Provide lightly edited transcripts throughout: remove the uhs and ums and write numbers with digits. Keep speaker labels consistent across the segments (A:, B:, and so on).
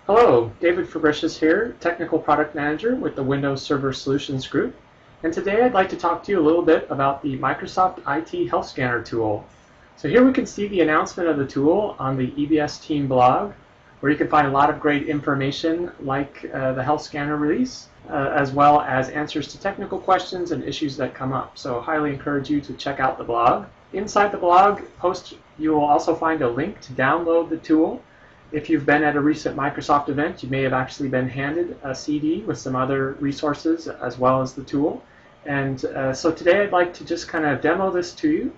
A: Hello, David Fabricius here, Technical Product Manager with the Windows Server Solutions Group. And today I'd like to talk to you a little bit about the Microsoft IT Health Scanner tool. So here we can see the announcement of the tool on the EBS team blog, where you can find a lot of great information like the Health Scanner release, as well as answers to technical questions and issues that come up. So I highly encourage you to check out the blog. Inside the blog post, you will also find a link to download the tool. If you've been at a recent Microsoft event, you may have actually been handed a CD with some other resources as well as the tool. And so today I'd like to just kind of demo this to you.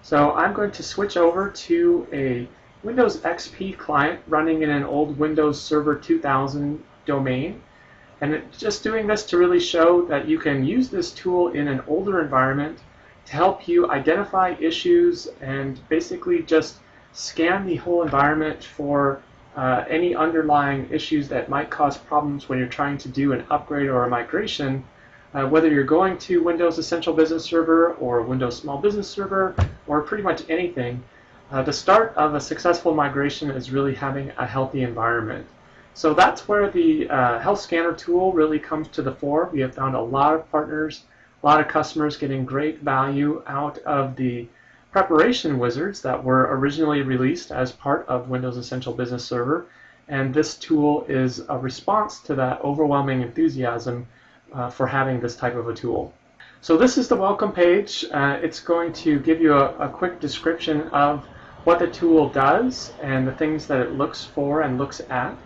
A: So I'm going to switch over to a Windows XP client running in an old Windows Server 2000 domain. And just doing this to really show that you can use this tool in an older environment to help you identify issues and basically just scan the whole environment for any underlying issues that might cause problems when you're trying to do an upgrade or a migration, whether you're going to Windows Essential Business Server or Windows Small Business Server or pretty much anything. The start of a successful migration is really having a healthy environment. So that's where the Health Scanner tool really comes to the fore. We have found a lot of partners, a lot of customers getting great value out of the preparation wizards that were originally released as part of Windows Essential Business Server, and this tool is a response to that overwhelming enthusiasm for having this type of a tool. So this is the welcome page. It's going to give you a quick description of what the tool does and the things that it looks for and looks at.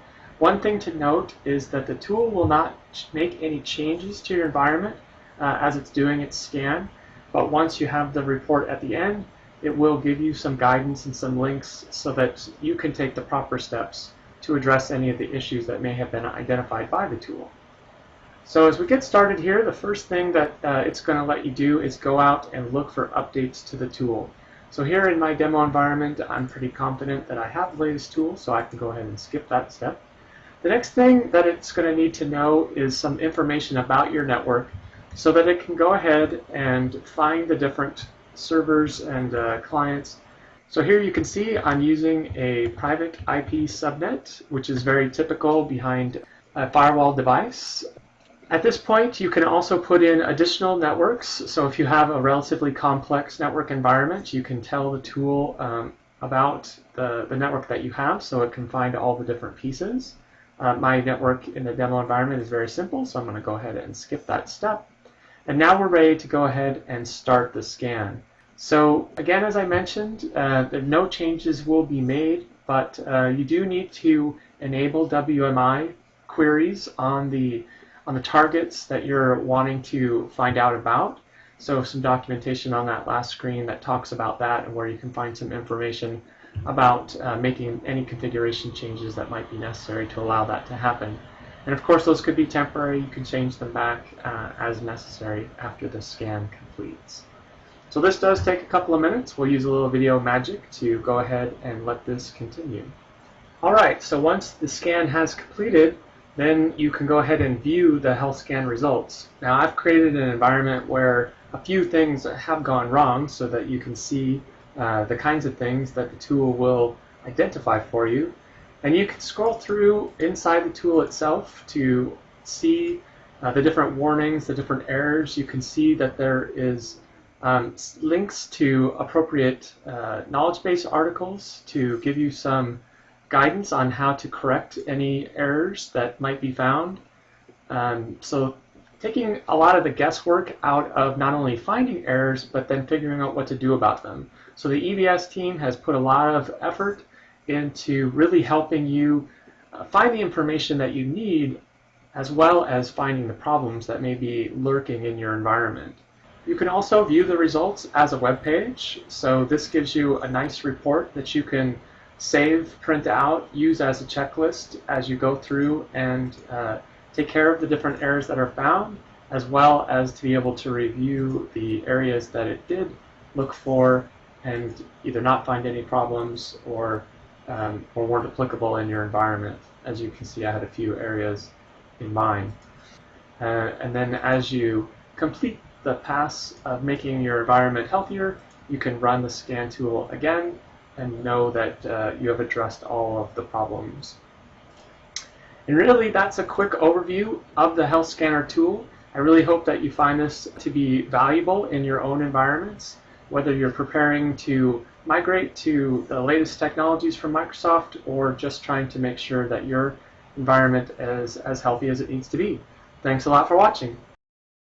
A: One thing to note is that the tool will not make any changes to your environment as it's doing its scan, but once you have the report at the end, it will give you some guidance and some links so that you can take the proper steps to address any of the issues that may have been identified by the tool. So as we get started here, the first thing that it's going to let you do is go out and look for updates to the tool. So here in my demo environment, I'm pretty confident that I have the latest tool, so I can go ahead and skip that step. The next thing that it's going to need to know is some information about your network so that it can go ahead and find the different servers and clients. So here you can see I'm using a private IP subnet, which is very typical behind a firewall device. At this point, you can also put in additional networks. So if you have a relatively complex network environment, you can tell the tool about the network that you have so it can find all the different pieces. My network in the demo environment is very simple, so I'm going to go ahead and skip that step. And now we're ready to go ahead and start the scan. So again, as I mentioned, no changes will be made, but you do need to enable WMI queries on the targets that you're wanting to find out about. So some documentation on that last screen that talks about that and where you can find some information about making any configuration changes that might be necessary to allow that to happen. And of course, those could be temporary. You can change them back as necessary after the scan completes. So this does take a couple of minutes. We'll use a little video magic to go ahead and let this continue. All right, so once the scan has completed, then you can go ahead and view the health scan results. Now I've created an environment where a few things have gone wrong so that you can see the kinds of things that the tool will identify for you. And you can scroll through inside the tool itself to see the different warnings, the different errors. You can see that there is links to appropriate knowledge base articles to give you some guidance on how to correct any errors that might be found. So taking a lot of the guesswork out of not only finding errors, but then figuring out what to do about them. So the EBS team has put a lot of effort into really helping you find the information that you need, as well as finding the problems that may be lurking in your environment. You can also view the results as a web page. So this gives you a nice report that you can save, print out, use as a checklist as you go through and take care of the different errors that are found, as well as to be able to review the areas that it did look for and either not find any problems or weren't applicable in your environment. As you can see, I had a few areas in mind. And then as you complete the pass of making your environment healthier, you can run the scan tool again and know that you have addressed all of the problems. And really, that's a quick overview of the Health Scanner tool. I really hope that you find this to be valuable in your own environments, whether you're preparing to migrate to the latest technologies from Microsoft or just trying to make sure that your environment is as healthy as it needs to be. Thanks a lot for watching.